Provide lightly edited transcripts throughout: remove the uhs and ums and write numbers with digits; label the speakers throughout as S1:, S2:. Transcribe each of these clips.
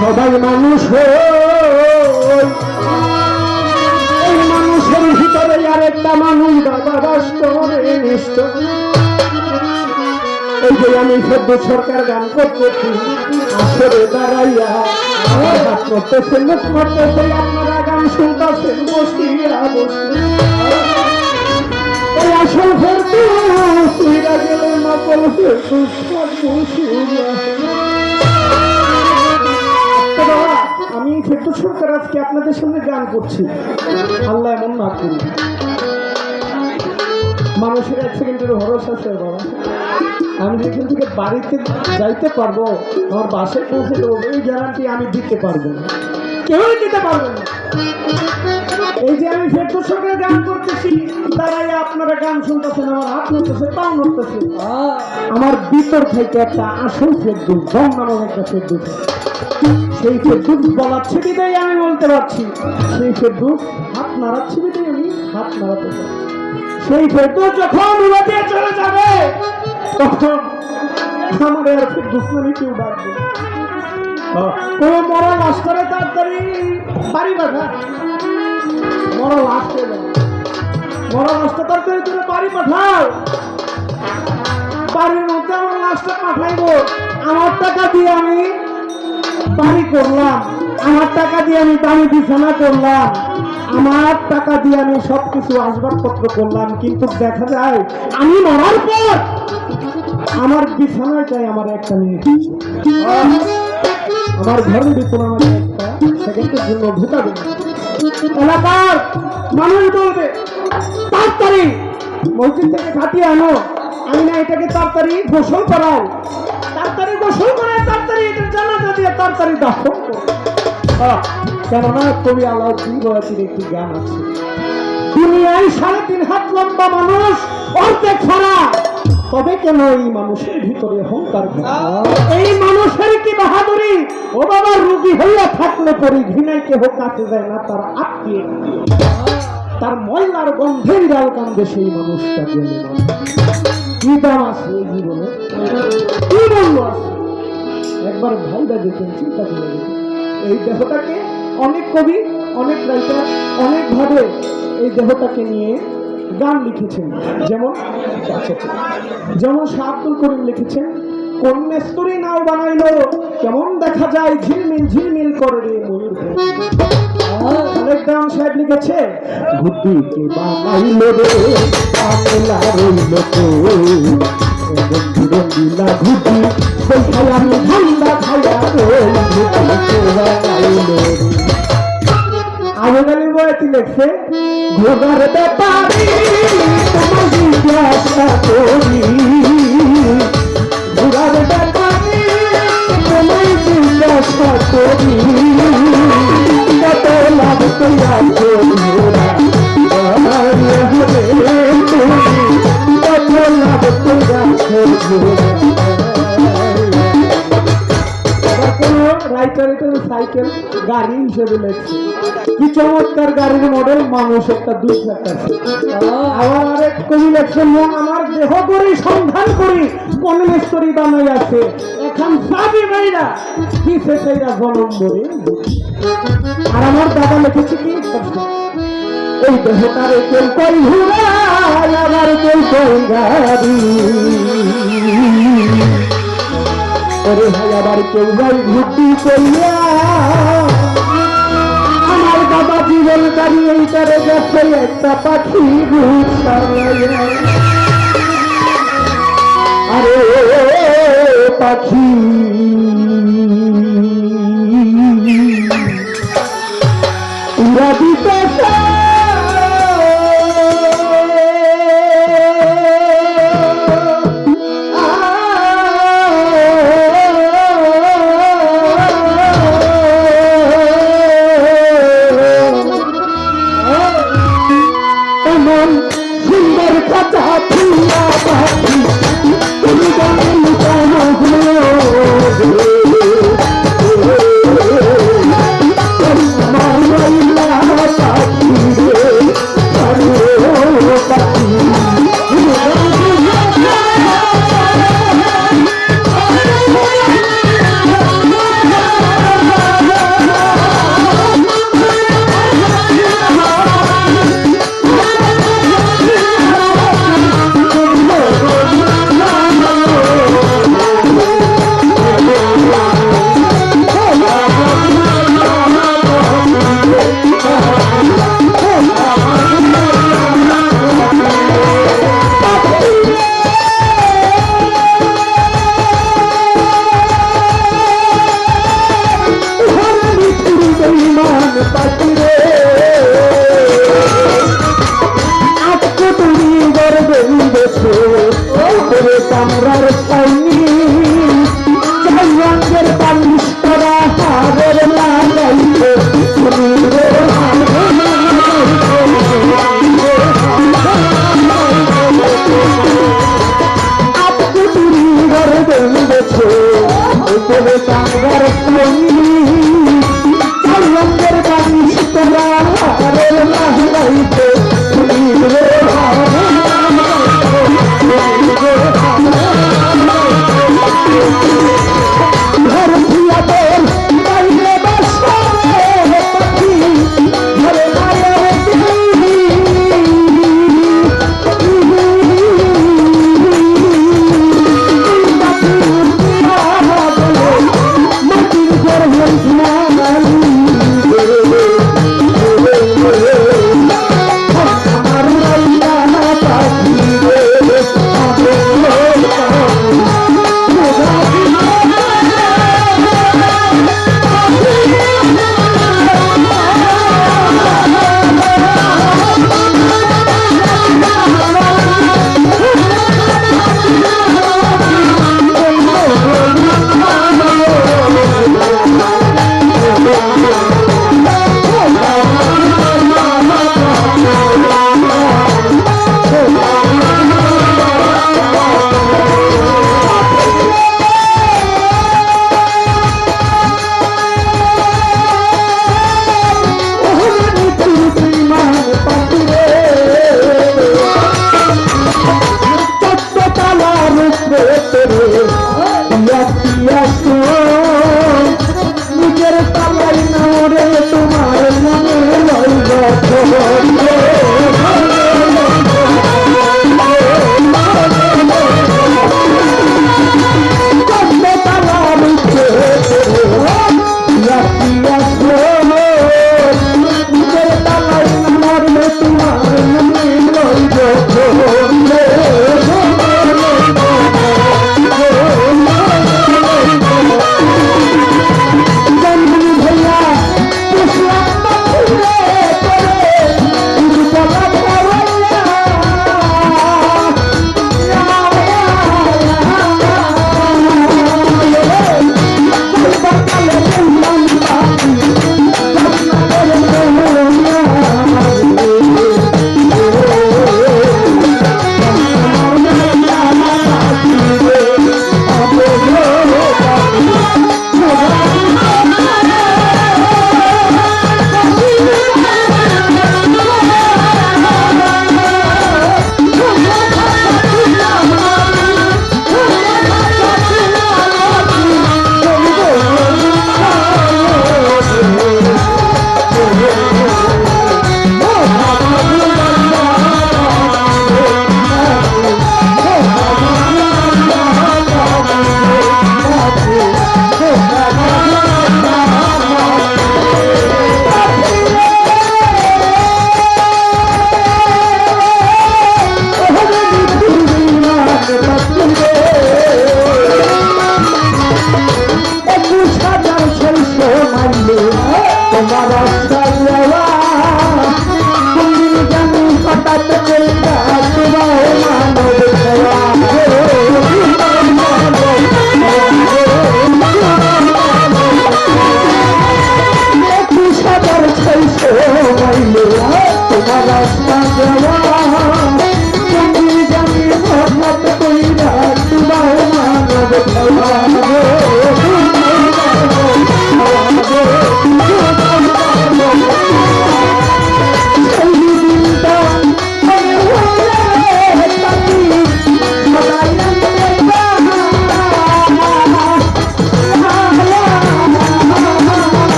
S1: সবাই মানুষ এই মানুষের ভিতরে আরেকটা মানুষ বাবা বাস করে নিষ্ঠ। এই যে আমি সদ্য সরকার গান করতেছি আসরে দাঁড়াইয়া হাত করতেছে মুখ করতেছে আপনারা গান শুনতেছেন বসিয়া বসে এই আসল ফেরদৌস তুইরা গেলে নকল ফেরদৌস আমি ফেরদৌস সরকার আজকে আপনাদের সামনে গান করছি। আল্লাহ এমন না করি, মানুষের এক সেকেন্ডের ভরসা আছে বাবা। আমি যেখান থেকে বাড়িতে যাইতে পারবো, আমার বাসায় পৌঁছে দেবো, এই গ্যারান্টি আমি দিতে পারবো না, কেউই দিতে পারবে না। এই যে আমি ফেরদৌস সরকার গান করতেছি, তারাই আপনারা গান শুনতেছেন, আমার হাত নড়তেছে, পাও নড়তেছে। আমার ভিতর থেকে একটা আসল ফেরদৌস, দম নামক একটা ফেরদৌস, সেই ফেরদৌস বলাচ্ছে বিদায় আমি বলতে পারছি, সেই ফেরদৌস হাত নাড়াচ্ছি বিদায় আমি হাত নাড়াতে পারছি। সেই ফেরদৌস যখন উড়ে চলে যাবে তখন আমার আর ফেরদৌস নামে কেউ ডাকবে। কোন মরা লাশ করে তাড়াতাড়ি বাড়ি বাঁধা, মরা লাশ করে মরা লাশটা তাড়াতাড়ি তুমি বাড়ি পাঠাও, বাড়ির মধ্যে আমার লাশটা পাঠাইবো। আমার টাকা দিয়ে আমি বাড়ি করলাম, আমার টাকা দিয়ে আমি দামি বিছানা করলাম, আমার টাকা দিয়ে আমি সবকিছু আসবাবপত্র করলাম, কিন্তু দেখা যায় আমি মরার পর আমার বিছানায় চাই আমার একটা মিনিট, আমার ঘরের ভিতরে আমার একটা সেকেন্ডের জন্য ঢুকাবে। এলাকার মানুষ বলবে তাড়াতাড়ি মসজিদ থেকে খাটিয়ে আনো, আমি না এটাকে তাড়াতাড়ি গোসল করাই, তাড়াতাড়ি গোসল করে তাড়াতাড়ি জানাজা দিয়ে তাড়াতাড়ি দাফন করো। কেননা কবি আলাউদ্দিন খলজির একটি গান আছে, দুনিয়ায় 3.5 হাত লম্বা মানুষ অর্ধেক ছাড়া, তবে কেন এই মানুষের ভিতরে অহংকার? এই মানুষের কি বাহাদুরি! ও বাবা, রোগী হইয়া থাকলে পরে ঘৃণায় কেহ কাছে যায় না, তার আত্মীয় তার ময়লার গন্ধে বিড়াল কান্দে সেই মানুষটা গেলে কি দাম আছে এই জীবনে, কি মূল্য আছে? একবার ভাইবা দেখেন, চিন্তা করে দেখেন, এই দেহটাকে অনেক কবি অনেক রাইটার অনেকভাবে এই দেহটাকে নিয়ে গান লিখেছেন। যেমন শাহ আব্দুল করিম লিখেছেন, কোন মেস্তরি নাও বানাইলো কেমন দেখা যায় ঝিলমিল ঝিলমিল করে রে ময়ূর। আলেকদাম সাহেব লিখেছে, বুদ্ধিকে বানাইলো রে পাগলা রইল তো রঙ্গিলা ঘুটি বৈঠাই আমি ঠান্ডা খাইয়া বানাইলো। আবেদ আলী বয়াতি লেখছে, ঘোড়ার ব্যাপারি তোমার জিজ্ঞাসা করি, ঘোড়ার ব্যাপারি তোমার জিজ্ঞাসা করি, কত লাভ তোরা ঘোড়া কত লাভ তোরা রাইটার এটা সাইকেল গাড়ি হিসেবে লেখছে, কি চমৎকার গাড়ির মডেল, মানুষ একটা 2 লাখ আছে। আবার আরেক কবি লেখছেন, আমার দেহ করি সন্ধান করি কোন মিস্ত্রি বানাই আছে, এখন সাবি মেয়েরা কিসে সেইরা জনম বলে। আর আমার দাদা লিখেছে কি, এই দেহটারে কেউ কই ঘুরাই আবার কেউ কই গাড়ি, ওরে ভাই আবার কেউ যাই ঘুরতি কইয়া, আমার দাদা জীবন গাড়ি এইটারে গেছে একটা পাখি ঘুরতাইয়া। আরে পাখি উড়া দিতেছে সুন্দর কথা ফুলা পাখি তুমি উপরে কামরার ছাউনি চাই রঙের বালিশ করা হারের লাগাইতে উপরে কামরার ছাউনি চাই রঙের বালিশ করা হারের লাগাইতে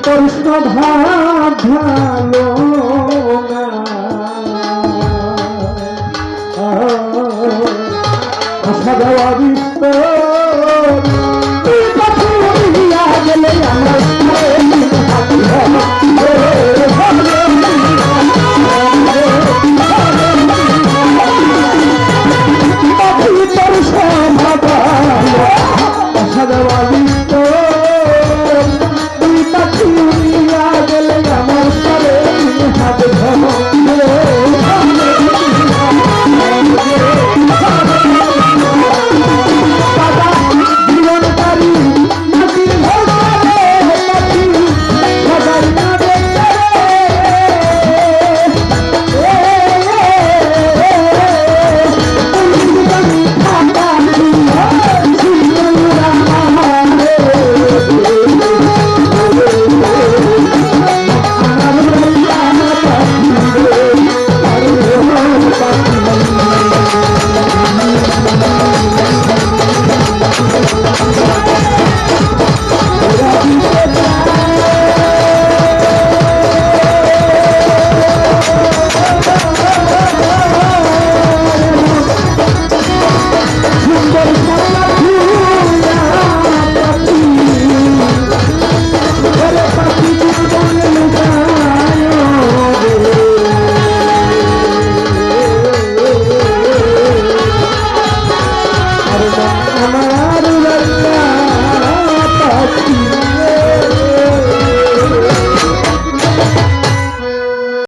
S1: কৃষ্ণ ভাব ভালো না আশা জবাবি